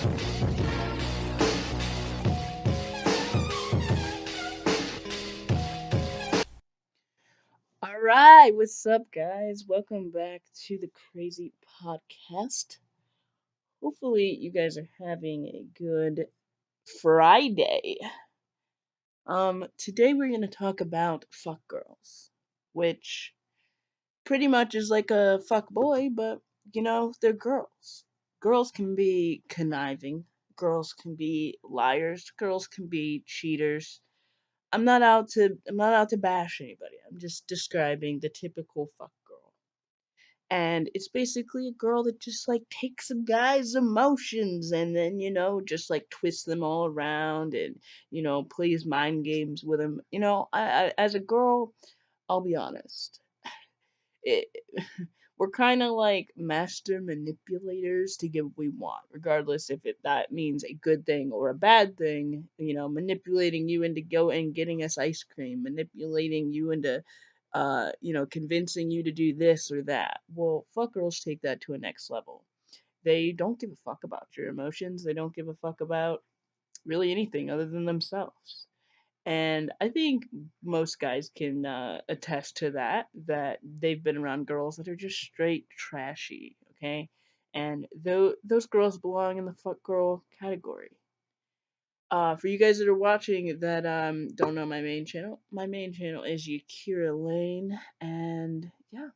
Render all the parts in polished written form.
All right, what's up, guys? Welcome back to the Crazy Podcast. Hopefully, you guys are having a good Friday. Today we're gonna talk about fuck girls, which pretty much is like a fuck boy, but they're girls. Girls can be conniving. Girls can be liars. Girls can be cheaters. I'm not out to bash anybody. I'm just describing the typical fuck girl. And it's basically a girl that just like takes a guy's emotions and then just like twists them all around and plays mind games with him. As a girl, I'll be honest, it, we're kind of like master manipulators to get what we want, regardless if that means a good thing or a bad thing. Manipulating you into going getting us ice cream, manipulating you into convincing you to do this or that. Well, fuck girls take that to a next level. They don't give a fuck about your emotions. They don't give a fuck about really anything other than themselves. And I think most guys can attest to that they've been around girls that are just straight trashy, okay? And those girls belong in the fuck girl category. For you guys that are watching that don't know my main channel is Yakira Lane, and yeah.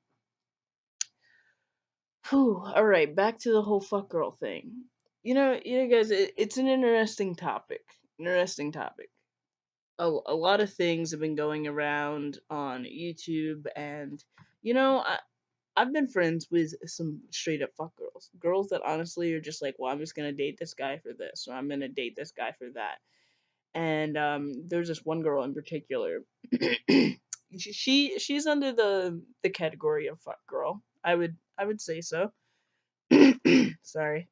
Whew, all right, back to the whole fuck girl thing. Guys, it's an interesting topic. Interesting topic. A lot of things have been going around on YouTube, and I've been friends with some straight up fuck girls, girls that honestly are just like, well, I'm just gonna date this guy for this, or I'm gonna date this guy for that. And there's this one girl in particular. She's under the category of fuck girl. I would say so. Sorry.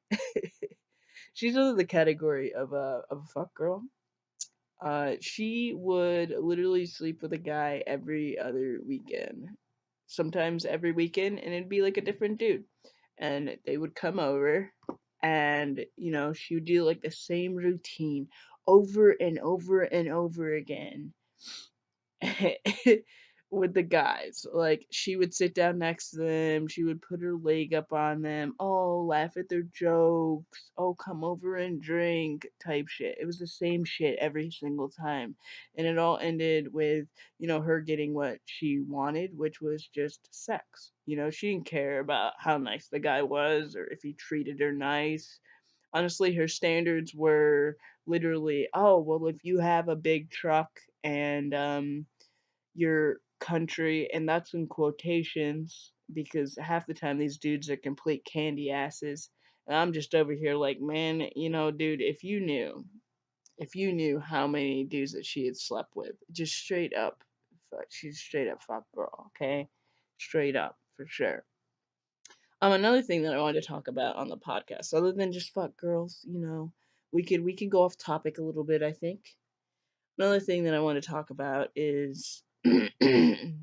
She's under the category of a fuck girl. She would literally sleep with a guy every other weekend, sometimes every weekend, and it'd be like a different dude. And they would come over, and she would do like the same routine over and over and over again. With the guys. Like, she would sit down next to them, she would put her leg up on them, oh, laugh at their jokes, oh, come over and drink type shit. It was the same shit every single time. And it all ended with, her getting what she wanted, which was just sex. She didn't care about how nice the guy was or if he treated her nice. Honestly, her standards were literally, oh, well, if you have a big truck and your country, and that's in quotations because half the time these dudes are complete candy asses. And I'm just over here like, man, dude, if you knew how many dudes that she had slept with, just straight up, she's straight up fuck girl, okay? Straight up, for sure. Another thing that I wanted to talk about on the podcast, other than just fuck girls, we could go off topic a little bit, I think. Another thing that I want to talk about is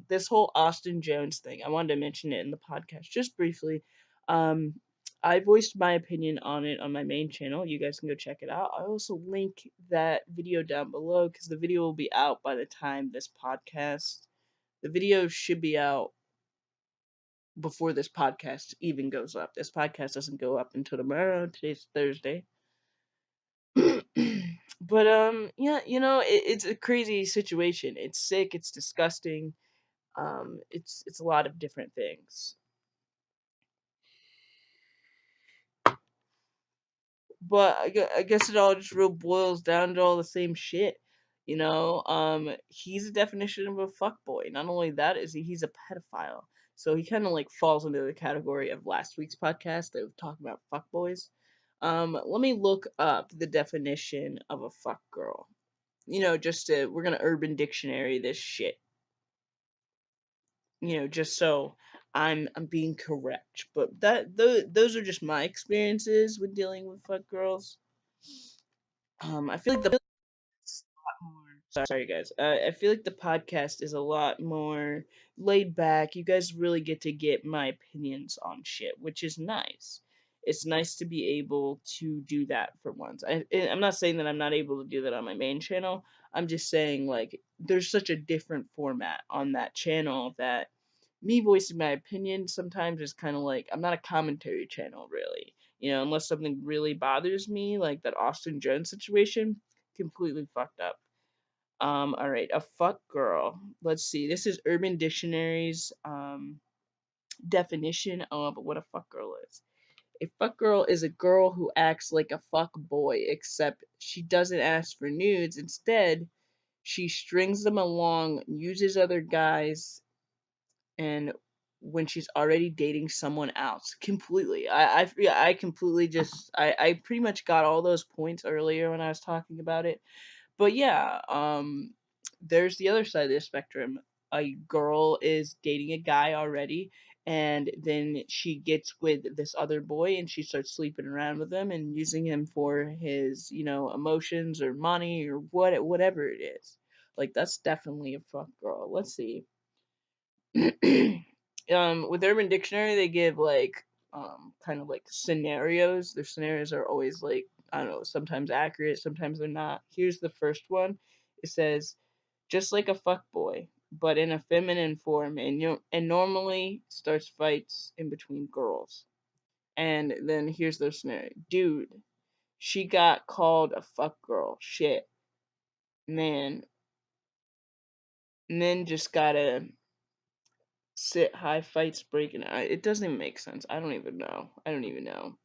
this whole Austin Jones thing. I wanted to mention it in the podcast just briefly. Um, I voiced my opinion on it on my main channel. You guys can go check it out. I also link that video down below because the video will be out by the time this podcast. The video should be out before this podcast even goes up. This podcast doesn't go up until tomorrow. Today's Thursday. But yeah, it's a crazy situation. It's sick, it's disgusting. It's a lot of different things. But I guess it all just real boils down to all the same shit. He's a definition of a fuckboy. Not only that is he's a pedophile. So he kind of like falls into the category of last week's podcast that was talking about fuckboys. Let me look up the definition of a fuck girl. We're gonna Urban Dictionary this shit. Just so I'm being correct. But those are just my experiences with dealing with fuck girls. I feel like the sorry guys. I feel like the podcast is a lot more laid back. You guys really get to get my opinions on shit, which is nice. It's nice to be able to do that for once. I'm not saying that I'm not able to do that on my main channel. I'm just saying, like, there's such a different format on that channel that me voicing my opinion sometimes is kind of like, I'm not a commentary channel, really. Unless something really bothers me, like that Austin Jones situation, completely fucked up. All right, a fuck girl. Let's see. This is Urban Dictionary's definition of what a fuck girl is. A fuck girl is a girl who acts like a fuck boy, except she doesn't ask for nudes. Instead, she strings them along, uses other guys, and when she's already dating someone else. Completely. Yeah, I completely just I pretty much got all those points earlier when I was talking about it. But yeah, there's the other side of the spectrum. A girl is dating a guy already, and then she gets with this other boy and she starts sleeping around with him and using him for his, emotions or money or whatever it is. Like, that's definitely a fuck girl. Let's see. With Urban Dictionary, they give like kind of like scenarios. Their scenarios are always like, I don't know, sometimes accurate, sometimes they're not. Here's the first one. It says, just like a fuck boy, but in a feminine form, and normally starts fights in between girls. And then here's their scenario. Dude, she got called a fuck girl. Shit. Man, men just gotta sit high fights breaking. It doesn't even make sense. I don't even know. I don't even know.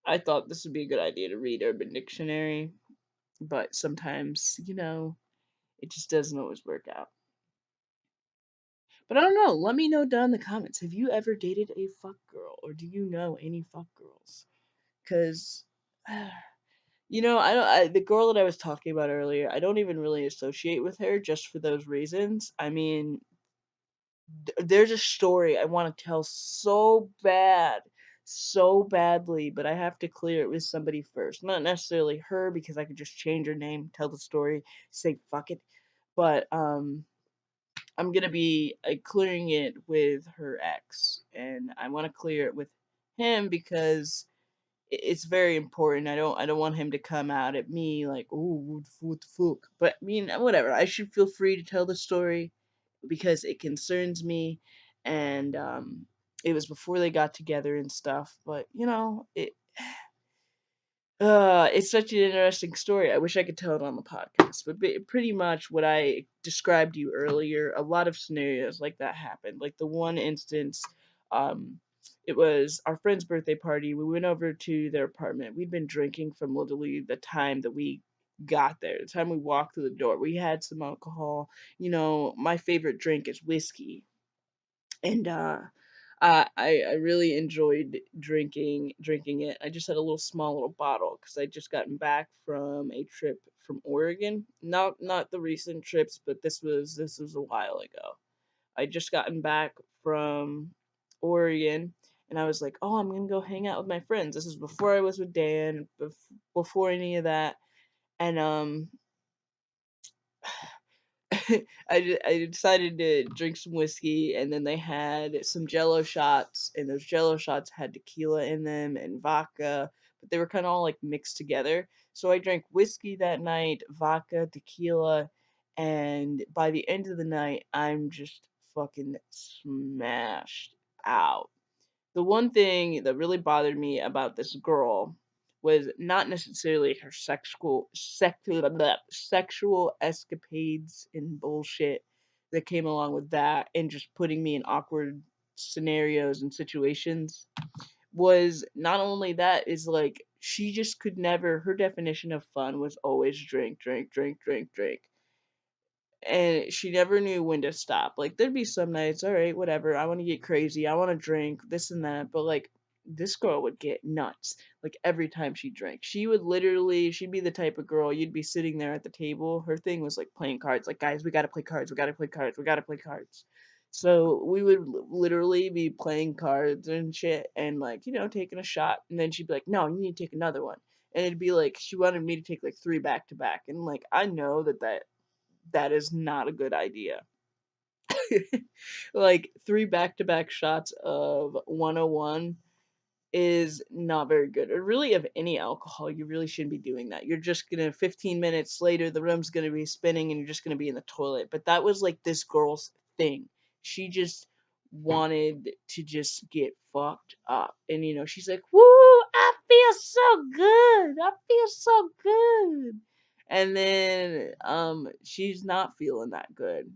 I thought this would be a good idea to read Urban Dictionary, but sometimes, it just doesn't always work out. But I don't know. Let me know down in the comments. Have you ever dated a fuck girl, or do you know any fuck girls? Because, I don't. The girl that I was talking about earlier, I don't even really associate with her just for those reasons. I mean, there's a story I want to tell so bad, so badly, but I have to clear it with somebody first. Not necessarily her, because I could just change her name, tell the story, say fuck it. But I'm gonna be clearing it with her ex, and I want to clear it with him because it's very important. I don't want him to come out at me like, oh, what the fuck. But I mean, whatever. I should feel free to tell the story because it concerns me, and it was before they got together and stuff. But it's such an interesting story. I wish I could tell it on the podcast, but pretty much what I described to you earlier, a lot of scenarios like that happened. Like the one instance, um, it was our friend's birthday party. We went over to their apartment. We'd been drinking from literally the time that we got there, the time we walked through the door. We had some alcohol. My favorite drink is whiskey, and I really enjoyed drinking it. I just had a little small little bottle because I just gotten back from a trip from Oregon. Not the recent trips, but this was a while ago. I just gotten back from Oregon, and I was like, oh, I'm gonna go hang out with my friends. This was before I was with Dan, before any of that, and I decided to drink some whiskey, and then they had some Jello shots, and those Jello shots had tequila in them and vodka, but they were kind of all like mixed together. So I drank whiskey that night, vodka, tequila, and by the end of the night, I'm just fucking smashed out. The one thing that really bothered me about this girl was not necessarily her sexual escapades and bullshit that came along with that, and just putting me in awkward scenarios and situations. Was not only that, is like she just could never, her definition of fun was always drink, drink, drink, drink, drink, and she never knew when to stop. Like, there'd be some nights, all right, whatever, I want to get crazy, I want to drink this and that, but like this girl would get nuts. Like every time she drank, she'd be the type of girl, you'd be sitting there at the table. Her thing was like playing cards. Like, guys, we gotta play cards. We gotta play cards. We gotta play cards. So we would literally be playing cards and shit, and like taking a shot, and then she'd be like, "No, you need to take another one." And it'd be like she wanted me to take like three back to back, and like I know that is not a good idea. Like three back to back shots of 101. is not very good. Or really of any alcohol, you really shouldn't be doing that. You're just gonna 15 minutes later the room's gonna be spinning and you're just gonna be in the toilet. But that was like this girl's thing. She just wanted to just get fucked up. And she's like, "Woo, I feel so good. I feel so good." And then she's not feeling that good,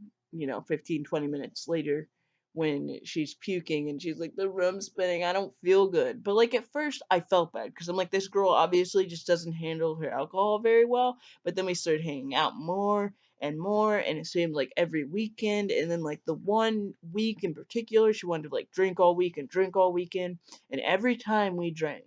15, 20 minutes later when she's puking and she's like, the room's spinning, I don't feel good. But like at first I felt bad because I'm like, this girl obviously just doesn't handle her alcohol very well. But then we started hanging out more and more, and it seemed like every weekend. And then like the one week in particular, she wanted to like drink all week and drink all weekend. And every time we drank,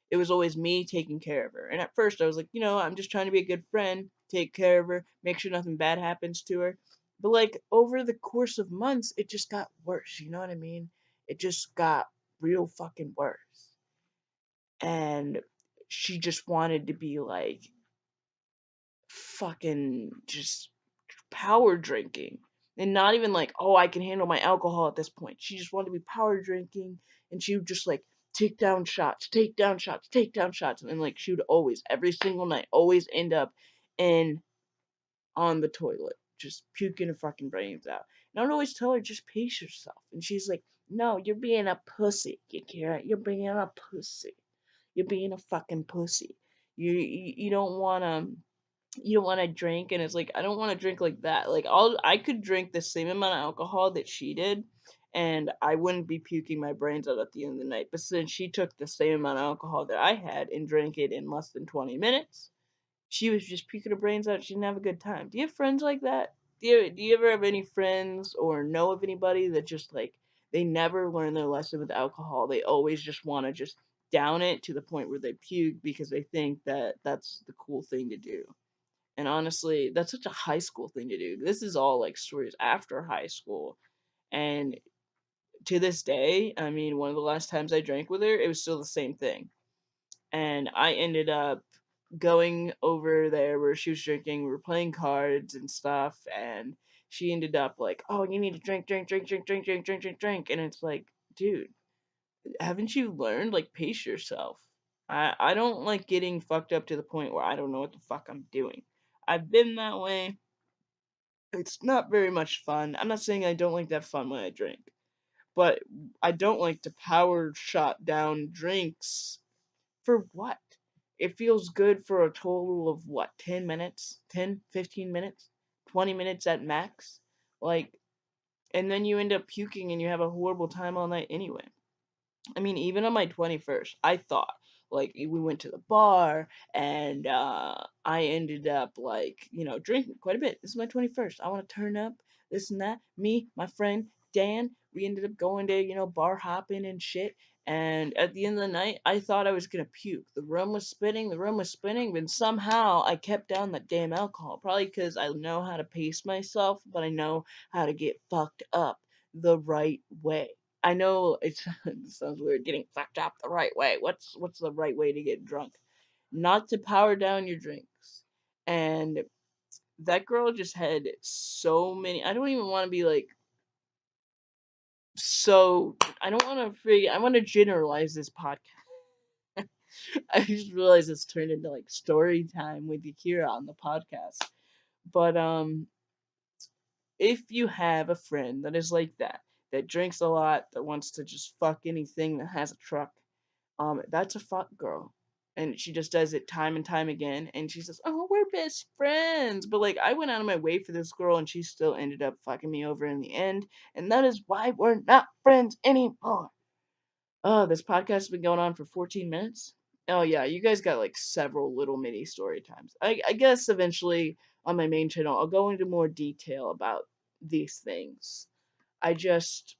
it was always me taking care of her. And at first I was like, I'm just trying to be a good friend, take care of her, make sure nothing bad happens to her. But like over the course of months, it just got worse. You know what I mean? It just got real fucking worse. And she just wanted to be like fucking just power drinking. And not even like, oh, I can handle my alcohol at this point. She just wanted to be power drinking, and she would just like take down shots, take down shots, take down shots. And like she would always, every single night, always end up in on the toilet, just puking her fucking brains out. And I would always tell her, just pace yourself. And she's like, no, you're being a pussy, Yakira. You're being a pussy. You're being a fucking pussy. You don't wanna drink. And it's like, I don't want to drink like that. Like I could drink the same amount of alcohol that she did and I wouldn't be puking my brains out at the end of the night. But since she took the same amount of alcohol that I had and drank it in less than 20 minutes, she was just puking her brains out. She didn't have a good time. Do you have friends like that? Do you ever have any friends or know of anybody that just like they never learn their lesson with alcohol? They always just want to just down it to the point where they puke because they think that that's the cool thing to do. And honestly, that's such a high school thing to do. This is all like stories after high school. And to this day, I mean, one of the last times I drank with her, it was still the same thing. And I ended up going over there where she was drinking. We were playing cards and stuff. And she ended up like, oh, you need to drink, drink, drink, drink, drink, drink, drink, drink, drink. And it's like, dude, haven't you learned? Like, pace yourself. I don't like getting fucked up to the point where I don't know what the fuck I'm doing. I've been that way. It's not very much fun. I'm not saying I don't like that fun when I drink, but I don't like to power shot down drinks. For what? It feels good for a total of what, 10 minutes? 10, 15 minutes? 20 minutes at max? Like, and then you end up puking and you have a horrible time all night anyway. I mean, even on my 21st, I thought like we went to the bar and I ended up like, drinking quite a bit. This is my 21st. I want to turn up, this and that. Me, my friend Dan, we ended up going to, bar hopping and shit. And at the end of the night, I thought I was gonna puke. The room was spinning, but somehow I kept down that damn alcohol. Probably because I know how to pace myself, but I know how to get fucked up the right way. I know it sounds weird getting fucked up the right way. What's the right way to get drunk? Not to power down your drinks. And that girl just had so many. I don't even want to be like so. I don't want to free. I want to generalize this podcast. I just realized it's turned into like story time with Yakira on the podcast. But if you have a friend that is like that drinks a lot, that wants to just fuck anything that has a truck, that's a fuck girl. And she just does it time and time again. And she says, oh, we're best friends. But like, I went out of my way for this girl and she still ended up fucking me over in the end. And that is why we're not friends anymore. Oh, this podcast has been going on for 14 minutes. Oh, yeah, you guys got like several little mini story times. I guess eventually on my main channel, I'll go into more detail about these things. I just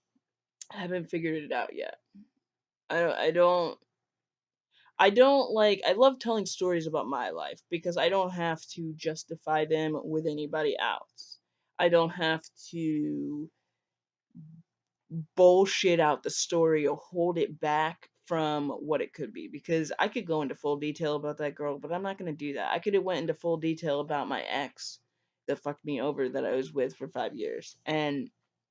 haven't figured it out yet. I don't like, I love telling stories about my life because I don't have to justify them with anybody else. I don't have to bullshit out the story or hold it back from what it could be, because I could go into full detail about that girl, but I'm not going to do that. I could have went into full detail about my ex that fucked me over that I was with for 5 years, and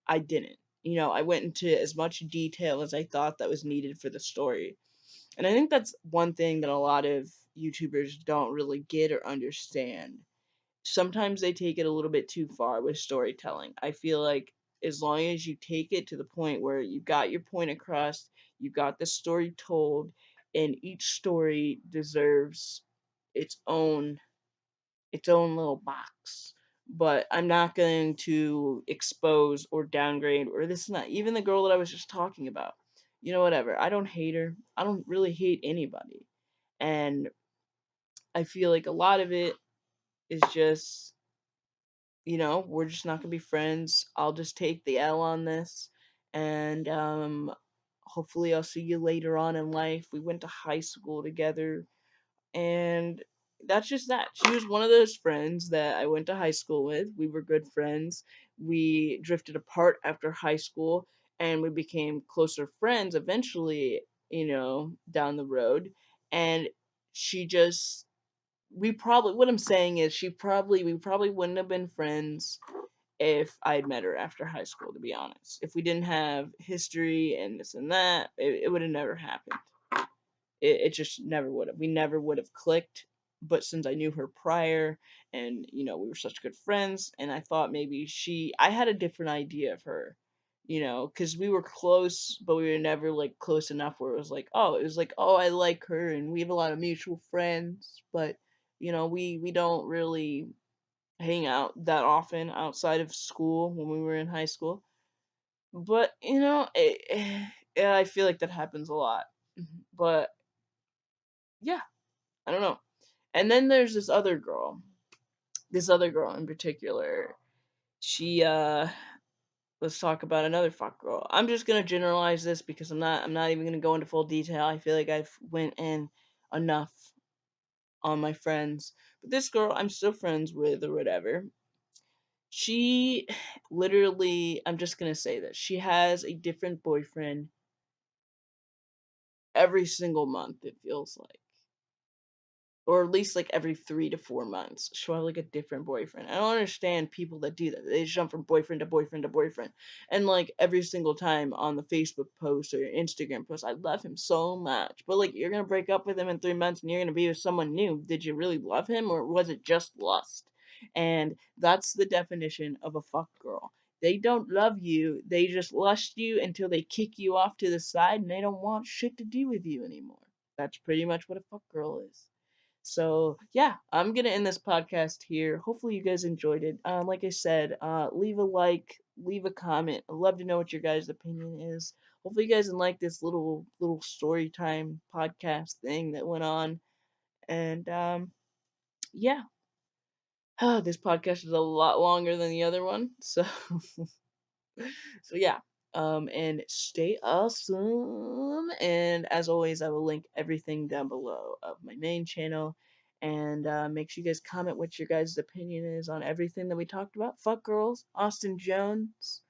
I didn't. I went into as much detail as I thought that was needed for the story. And I think that's one thing that a lot of YouTubers don't really get or understand. Sometimes they take it a little bit too far with storytelling. I feel like as long as you take it to the point where you got your point across, you got the story told, and each story deserves its own little box. But I'm not going to expose or downgrade or this and that. Even the girl that I was just talking about. Whatever. I don't hate her. I don't really hate anybody. And I feel like a lot of it is just, we're just not gonna be friends. I'll just take the L on this, and hopefully I'll see you later on in life. We went to high school together, and that's just that. She was one of those friends that I went to high school with. We were good friends. We drifted apart after high school, and we became closer friends eventually. Down the road, and she just we probably what I'm saying is we probably wouldn't have been friends if I'd met her after high school, to be honest. If we didn't have history and this and that, it would have never happened. It just never would have. We never would have clicked. But since I knew her prior and, we were such good friends, and I thought maybe I had a different idea of her, because we were close, but we were never like close enough where it was like, oh, I like her and we have a lot of mutual friends, but, we don't really hang out that often outside of school when we were in high school. But yeah, I feel like that happens a lot. But yeah, I don't know. And then there's this other girl in particular. She let's talk about another fuck girl. I'm just gonna generalize this because I'm not even gonna go into full detail. I feel like I've went in enough on my friends. But this girl I'm still friends with or whatever. She literally, I'm just gonna say this. She has a different boyfriend every single month, it feels like. Or at least like every 3 to 4 months. She'll have like a different boyfriend. I don't understand people that do that. They jump from boyfriend to boyfriend to boyfriend. And like every single time on the Facebook post or Instagram post, I love him so much. But like you're gonna break up with him in 3 months and you're gonna be with someone new. Did you really love him or was it just lust? And that's the definition of a fuck girl. They don't love you, they just lust you until they kick you off to the side and they don't want shit to do with you anymore. That's pretty much what a fuck girl is. So yeah, I'm gonna end this podcast here. Hopefully you guys enjoyed it. Like I said, leave a like, leave a comment. I'd love to know what your guys' opinion is. Hopefully you guys like this little story time podcast thing that went on. And yeah, this podcast is a lot longer than the other one. So so yeah. And stay awesome. And as always, I will link everything down below of my main channel. And make sure you guys comment what your guys' opinion is on everything that we talked about. Fuck girls, Austin Jones,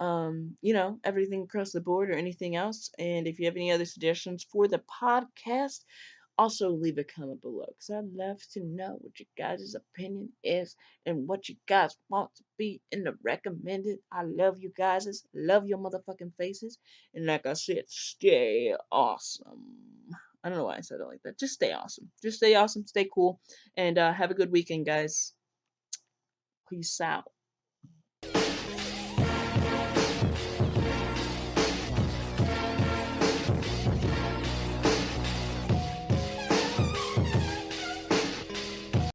everything across the board or anything else. And if you have any other suggestions for the podcast, also leave a comment below because I'd love to know what your guys' opinion is and what you guys want to be in the recommended. I love you guys. Love your motherfucking faces. And like I said, stay awesome. I don't know why I said it like that. Just stay awesome. Just stay awesome. Stay cool. And have a good weekend, guys. Peace out.